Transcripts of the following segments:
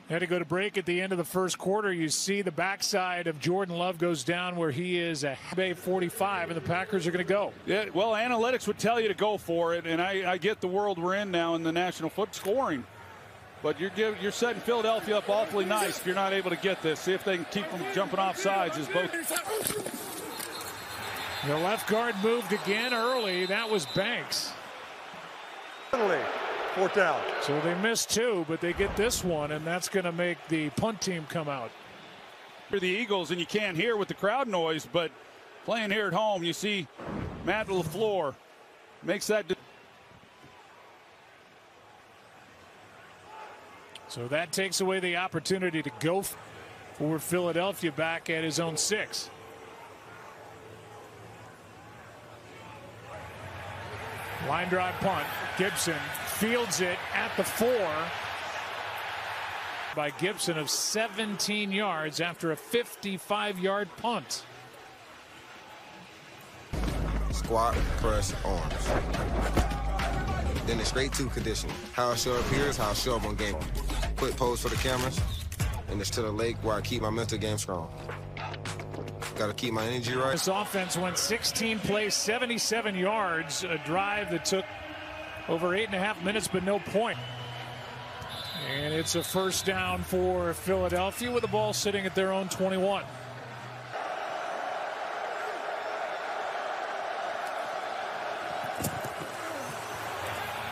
Had to go to break at the end of the first quarter. You see the backside of Jordan Love goes down where he is a 45, and the Packers are going to go. Yeah, well, analytics would tell you to go for it, and I get the world we're in now in the national football scoring. But you're setting Philadelphia up awfully nice if you're not able to get this. See if they can keep them jumping off sides as both. The left guard moved again early. That was Banks. Fourth down. So they missed two, but they get this one, and that's going to make the punt team come out. For the Eagles, and you can't hear with the crowd noise, but playing here at home, you see Matt LaFleur makes that. So that takes away the opportunity to go for Philadelphia back at his own 6. Line drive punt. Gibson fields it at the 4 by Gibson of 17 yards after a 55-yard punt. Squat, press, arms. Then it's straight to conditioning. How I show up here is how I show up on game. Quick pose for the cameras, and it's to the leg where I keep my mental game strong. Got to keep my energy right. This offense went 16 plays, 77 yards, a drive that took over 8.5 minutes, but no point. And it's a first down for Philadelphia with the ball sitting at their own 21.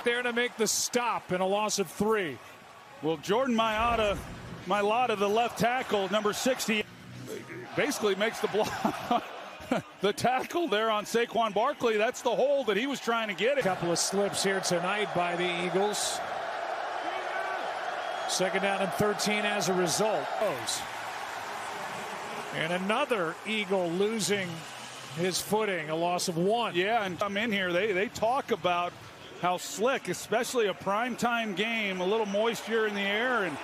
There to make the stop and a loss of 3. Well, Jordan Mailata, the left tackle, number 60, basically makes the block. The tackle there on Saquon Barkley, that's the hole that he was trying to get. A couple of slips here tonight by the Eagles. Second down and 13 as a result. And another Eagle losing his footing, a loss of 1. Yeah, and come in here, they talk about how slick, especially a primetime game, a little moisture in the air. And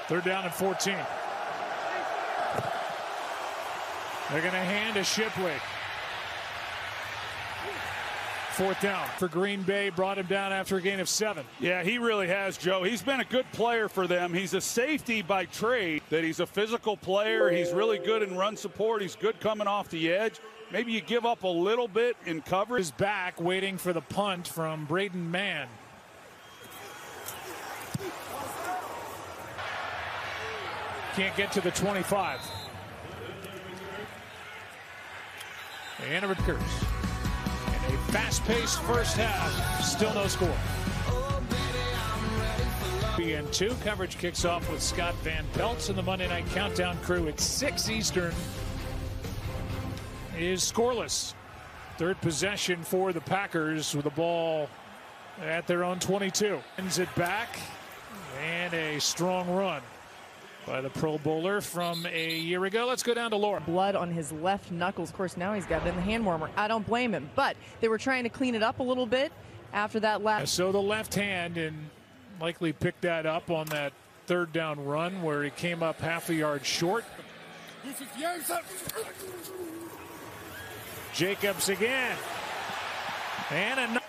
third down and 14. They're going to hand to Shipley. Fourth down for Green Bay, brought him down after a gain of 7. Yeah, he really has, Joe. He's been a good player for them. He's a safety by trade. That he's a physical player. He's really good in run support. He's good coming off the edge. Maybe you give up a little bit in coverage. Is back waiting for the punt from Braden Mann. Can't get to the 25. And it recurs. In a fast-paced first half, still no score. BN2 coverage kicks off with Scott Van Pelt and the Monday Night Countdown crew at 6 Eastern is scoreless. Third possession for the Packers with the ball at their own 22. Ends it back, and a strong run by the Pro Bowler from a year ago. Let's go down to Laura. Blood on his left knuckles. Of course, now he's got it in the hand warmer. I don't blame him, but they were trying to clean it up a little bit after that last. So the left hand, and likely picked that up on that third down run where he came up half a yard short. Jacobs again. And another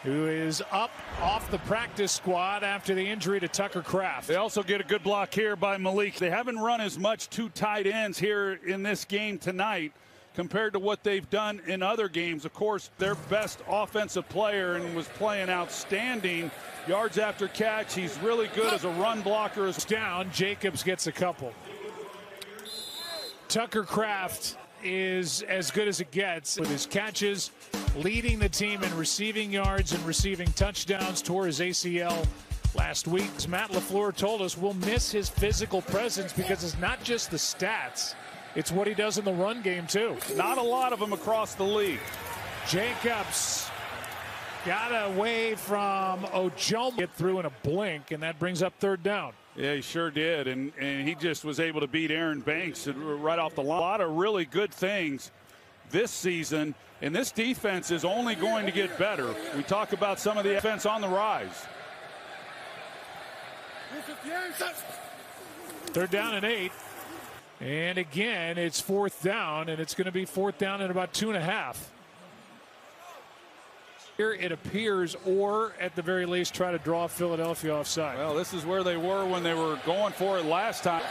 who is up off the practice squad after the injury to Tucker Kraft. They also get a good block here by Malik. They haven't run as much two tight ends here in this game tonight compared to what they've done in other games. Of course, their best offensive player and was playing outstanding yards after catch. He's really good as a run blocker. Down, Jacobs gets a couple. Tucker Kraft is as good as it gets with his catches, leading the team in receiving yards and receiving touchdowns. Tore his ACL last week. As Matt LaFleur told us, we'll miss his physical presence because it's not just the stats, it's what he does in the run game too. Not a lot of them across the league. Jacobs got away from Ojomo, get through in a blink, and that brings up third down. Yeah, he sure did, and he just was able to beat Aaron Banks right off the line. A lot of really good things this season, and this defense is only going to get better. We talk about some of the offense on the rise. Third down and 8. And again, it's fourth down, and it's going to be fourth down at about 2.5. Here it appears, or at the very least try to draw Philadelphia offside. Well, this is where they were when they were going for it last time.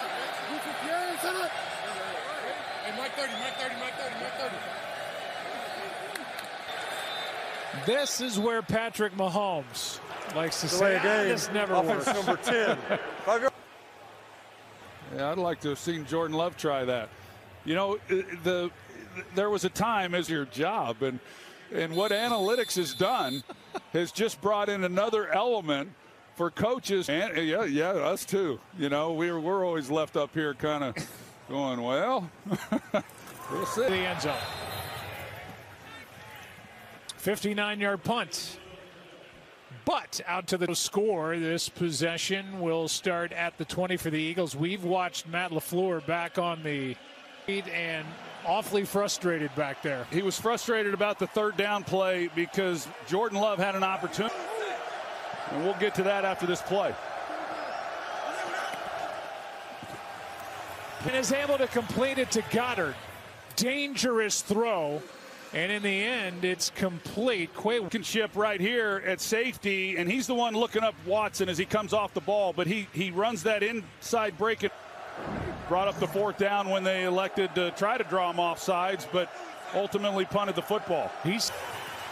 This is where Patrick Mahomes likes to say, this never works. Number 10. Yeah, I'd like to have seen Jordan Love try that. You know, there was a time as your job, and what analytics has done has just brought in another element for coaches, and yeah, us too. You know, we're always left up here kind of going, well, we'll see. The end zone. 59-yard punt. But out to the score. This possession will start at the 20 for the Eagles. We've watched Matt LaFleur back on the feet and awfully frustrated back there. He was frustrated about the third down play because Jordan Love had an opportunity. And we'll get to that after this play. And is able to complete it to Goddard. Dangerous throw. And in the end, it's complete. Ship right here at safety, and he's the one looking up Watson as he comes off the ball, but he runs that inside break. It brought up the fourth down when they elected to try to draw him off sides, but ultimately punted the football.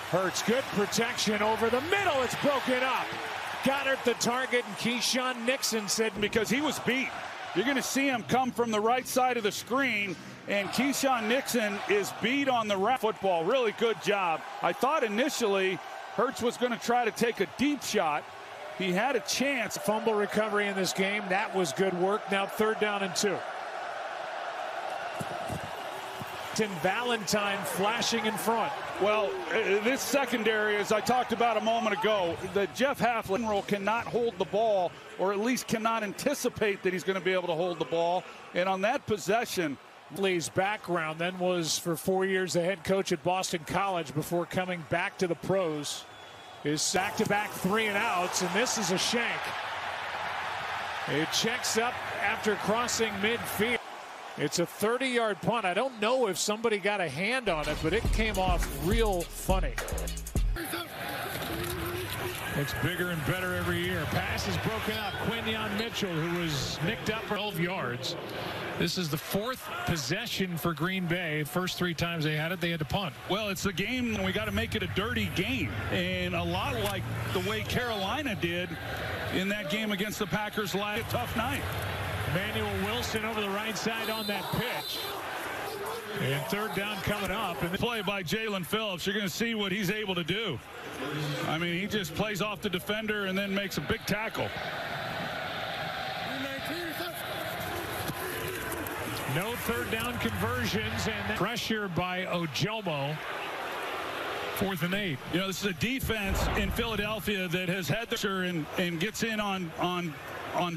Hurts. Good protection over the middle. It's broken up. Goddard the target, and Keyshawn Nixon said because he was beat. You're going to see him come from the right side of the screen, and Keyshawn Nixon is beat on the right football. Really good job. I thought initially Hurts was going to try to take a deep shot. He had a chance. Fumble recovery in this game. That was good work. Now 3rd down and 2. Tim Valentine flashing in front. Well, this secondary, as I talked about a moment ago, that Jeff Haflin cannot hold the ball, or at least cannot anticipate that he's going to be able to hold the ball. And on that possession, Lee's background then was for 4 years the head coach at Boston College before coming back to the pros. His back-to-back 3 and outs, and this is a shank. It checks up after crossing midfield. It's a 30-yard punt. I don't know if somebody got a hand on it, but it came off real funny. It's bigger and better every year. Pass is broken up. Quinyon Mitchell, who was nicked up for 12 yards. This is the 4th possession for Green Bay. First 3 times they had it, they had to punt. Well, it's a game. We got to make it a dirty game. And a lot like the way Carolina did in that game against the Packers last tough night. Emmanuel Wilson over the right side on that pitch. And 3rd down coming up. And the play by Jalen Phillips. You're going to see what he's able to do. I mean, he just plays off the defender and then makes a big tackle. No 3rd down conversions, and pressure by Ojomo. 4th and 8. You know, this is a defense in Philadelphia that has had the and gets in on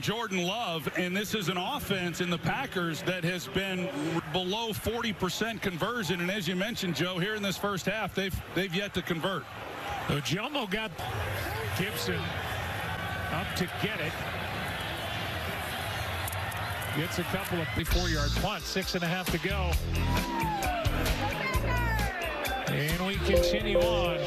Jordan Love, and this is an offense in the Packers that has been below 40% conversion. And as you mentioned, Joe, here in this first half, they've yet to convert. Ojomo got Gibson up to get it. Gets a couple of 4-yard punt. 6.5 to go. And we continue on.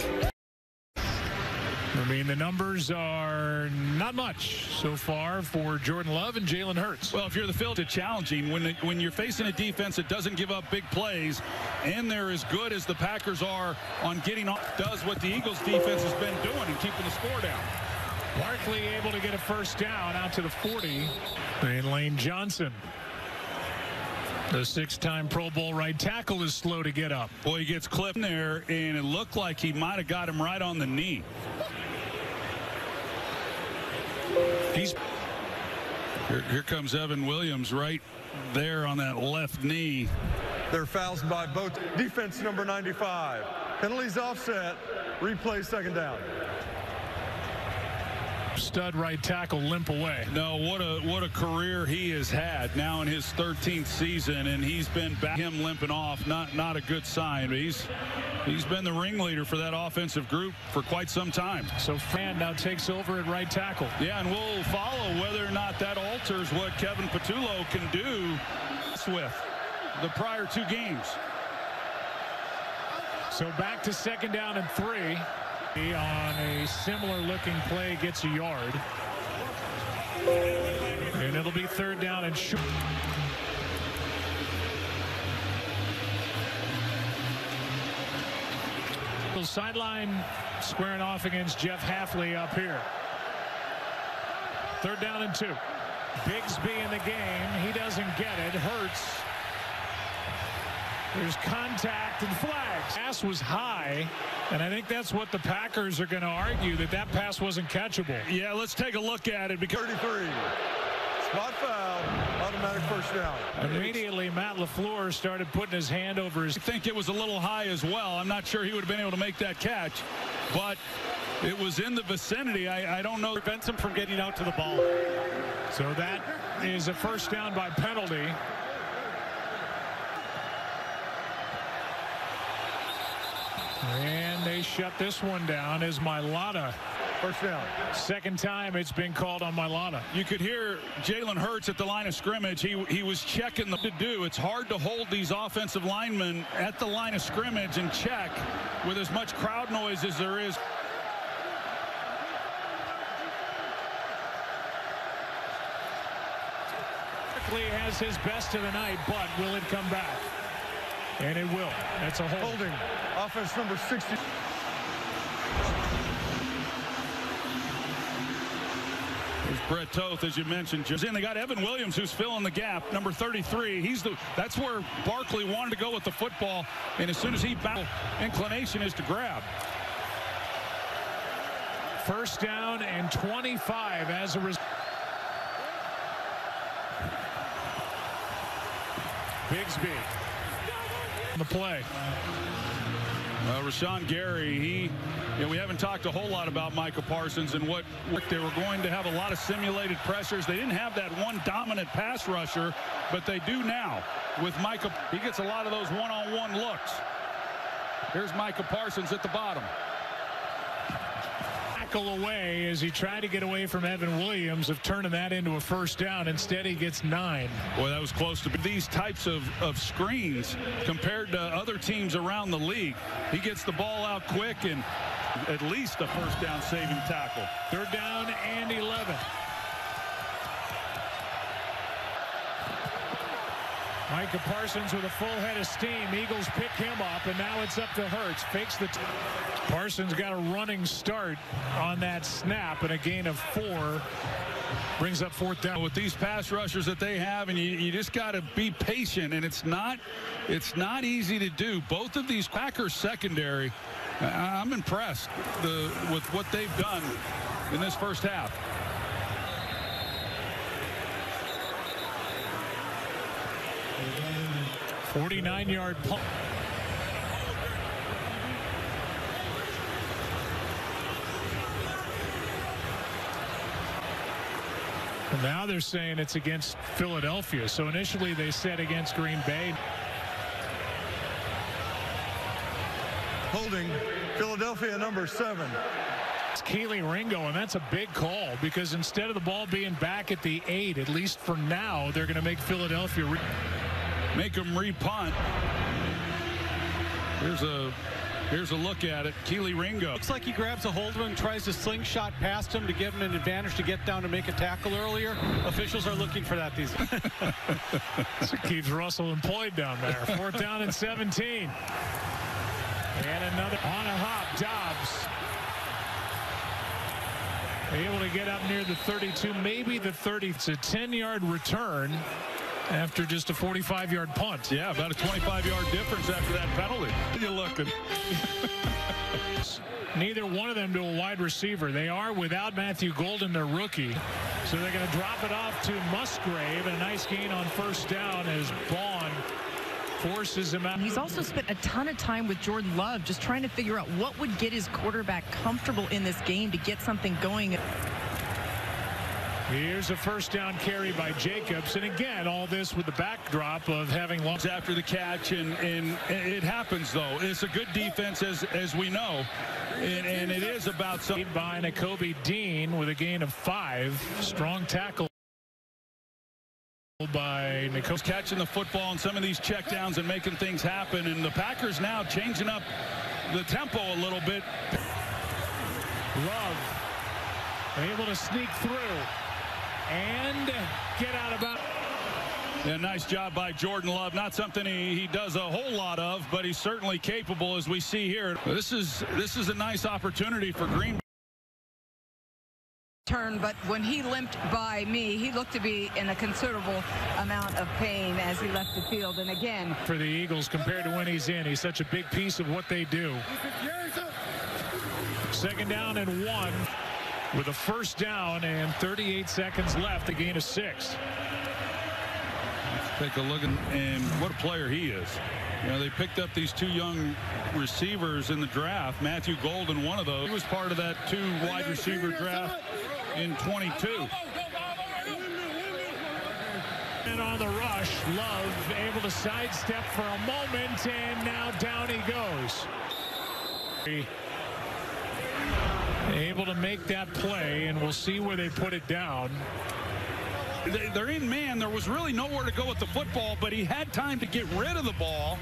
I mean, the numbers are not much so far for Jordan Love and Jalen Hurts. Well, if you're the field, it's challenging when you're facing a defense that doesn't give up big plays, and they're as good as the Packers are on getting off, does what the Eagles defense has been doing and keeping the score down. Barkley able to get a 1st down out to the 40. And Lane Johnson, the 6-time Pro Bowl right tackle, is slow to get up. Boy, he gets clipped there, and it looked like he might have got him right on the knee. Here comes Evan Williams right there on that left knee. They're fouls by both. Defense number 95. Penalties offset. Replay 2nd down. Stud right tackle limp away. No, what a career he has had now in his 13th season, and he's been back, him limping off. Not a good sign. But he's been the ringleader for that offensive group for quite some time. So Fan now takes over at right tackle. Yeah, and we'll follow whether or not that alters what Kevin Patullo can do with the prior 2 games. So back to 2nd down and 3. On a similar looking play, gets a yard. And it'll be 3rd down and short. Sideline squaring off against Jeff Hafley up here. 3rd down and 2. Bigsby in the game. He doesn't get it. Hurts. There's contact and flags. Pass was high, and I think that's what the Packers are going to argue, that pass wasn't catchable. Yeah, let's take a look at it. Because 33. Spot foul. Automatic 1st down. Immediately, Matt LaFleur started putting his hand over his. I think it was a little high as well. I'm not sure he would have been able to make that catch, but it was in the vicinity. I don't know. Prevents him from getting out to the ball. So that is a 1st down by penalty. And they shut this one down as Mailata. 1st down. 2nd time it's been called on Mailata. You could hear Jalen Hurts at the line of scrimmage. He was checking to do. It's hard to hold these offensive linemen at the line of scrimmage and check with as much crowd noise as there is. Has his best of the night, but will it come back? And it will. That's a hold. Holding. Offense number 60. There's Brett Toth, as you mentioned. They got Evan Williams, who's filling the gap, number 33. That's where Barkley wanted to go with the football, and as soon as he bounced, inclination is to grab. 1st down and 25 as a result. Bigsby on the play. Rashawn Gary, we haven't talked a whole lot about Micah Parsons and what they were going to have a lot of simulated pressures. They didn't have that one dominant pass rusher, but they do now with Micah. He gets a lot of those one-on-one looks. Here's Micah Parsons at the bottom. Away as he tried to get away from Evan Williams of turning that into a 1st down. Instead, he gets 9. Boy, that was close to these types of screens compared to other teams around the league. He gets the ball out quick and at least a 1st down saving tackle. 3rd down and 11. Micah Parsons with a full head of steam. Eagles pick him up, and now it's up to Hurts. Fakes the. Parsons got a running start on that snap, and a gain of 4 brings up 4th down. With these pass rushers that they have, and you just got to be patient, and it's not easy to do. Both of these Packers secondary, I'm impressed with what they've done in this 1st half. A 49-yard punt. And now they're saying it's against Philadelphia. So initially they said against Green Bay. Holding. Philadelphia number 7. It's Keely Ringo, and that's a big call because instead of the ball being back at the 8, at least for now, they're going to make Philadelphia make them re-punt. Here's a look at it. Keely Ringo. Looks like he grabs a hold of him, tries to slingshot past him to give him an advantage to get down to make a tackle earlier. Officials are looking for that these days. So keeps Russell employed down there. 4th down and 17. And another on a hop. Dobbs able to get up near the 32, maybe the 30. It's a 10-yard return after just a 45-yard punt. Yeah, about a 25-yard difference after that penalty. You're looking. Neither one of them to a wide receiver. They are without Matthew Golden, their rookie. So they're going to drop it off to Musgrave. And a nice gain on 1st down as Vaughn forces him out. He's also spent a ton of time with Jordan Love just trying to figure out what would get his quarterback comfortable in this game to get something going. Here's a 1st down carry by Jacobs, and again all this with the backdrop of having lost after the catch, and it happens though. It's a good defense as we know, and it is about something. By Nakobe Dean with a gain of 5. Strong tackle by Nakobe. Catching the football on some of these checkdowns and making things happen, and the Packers now changing up the tempo a little bit. Love able to sneak through and get out of bounds. Yeah, nice job by Jordan Love. Not something he does a whole lot of, but he's certainly capable, as we see here. This is a nice opportunity for Green Bay. Turn, but when he limped by me, he looked to be in a considerable amount of pain as he left the field. And again, for the Eagles, compared to when he's in, he's such a big piece of what they do. Second down and 1 with a first down and 38 seconds left, a gain of 6. Take a look and what a player he is. You know, they picked up these 2 young receivers in the draft. Matthew Golden, one of those. He was part of that 2 wide receiver draft in 22. And on the rush, Love able to sidestep for a moment, and now down he goes. Able to make that play, and we'll see where they put it down. They're in man. There was really nowhere to go with the football, but he had time to get rid of the ball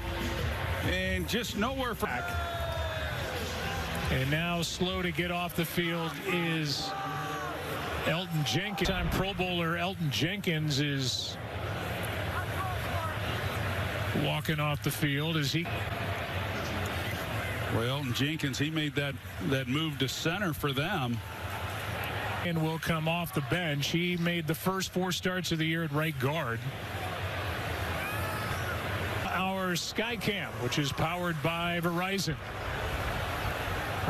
and just nowhere for back. And now slow to get off the field is Elton Jenkins. Time Pro Bowler Elton Jenkins is walking off the field as he. Well, Elton Jenkins, he made that move to center for them. And will come off the bench. He made the first 4 starts of the year at right guard. Our Skycam, which is powered by Verizon.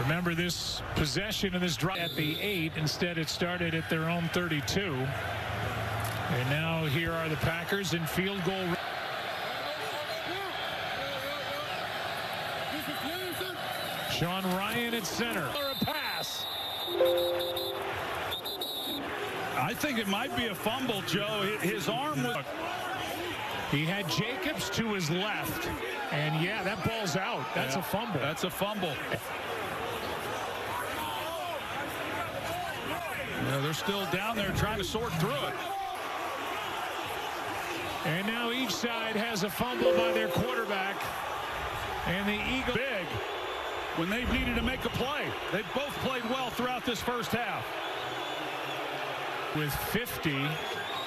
Remember, this possession of this drive at the 8. Instead, it started at their own 32. And now here are the Packers in field goal. Sean Ryan at center. A pass. I think it might be a fumble, Joe. His arm was. He had Jacobs to his left. And yeah, that ball's out. That's a fumble. That's a fumble. Yeah, they're still down there trying to sort through it. And now each side has a fumble by their quarterback. And the Eagles big when they've needed to make a play. They've both played well throughout this first half. With 50,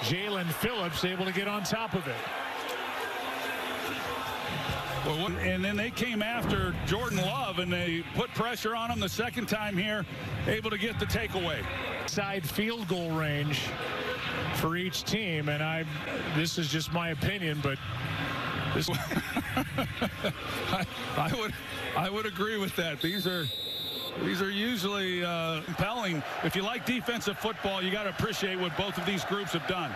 Jalen Phillips able to get on top of it. Well, and then they came after Jordan Love, and they put pressure on him the second time here, able to get the takeaway. Side field goal range for each team, and this is just my opinion, but this I would agree with that. These are usually compelling. If you like defensive football, you got to appreciate what both of these groups have done.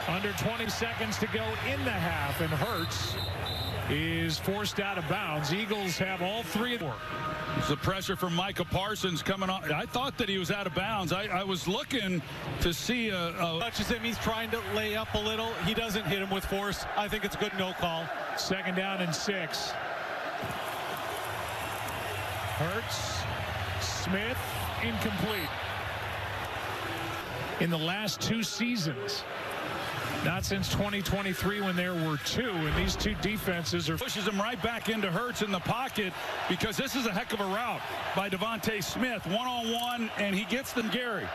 Under 20 seconds to go in the half, and Hurts is forced out of bounds. Eagles have all 3 of them. The pressure from Micah Parsons coming on. I thought that he was out of bounds. I was looking to see much as him, he's trying to lay up a little. He doesn't hit him with force. I think it's a good no call. Second down and 6. Hurts, Smith, incomplete. In the last 2 seasons, not since 2023 when there were 2, and these 2 defenses are. Pushes him right back into Hurts in the pocket, because this is a heck of a route by Devontae Smith. One-on-one, and he gets them Gary.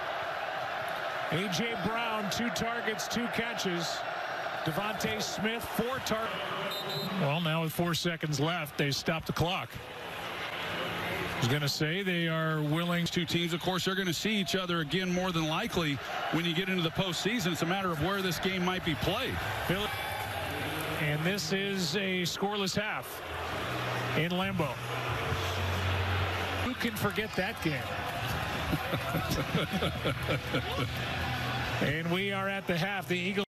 A.J. Brown, 2 targets, 2 catches. Devontae Smith, 4 targets. Well, now with 4 seconds left, they stop the clock. I was going to say they are willing. 2 teams, of course, they're going to see each other again more than likely when you get into the postseason. It's a matter of where this game might be played. And this is a scoreless half in Lambeau. Who can forget that game? And we are at the half. The Eagles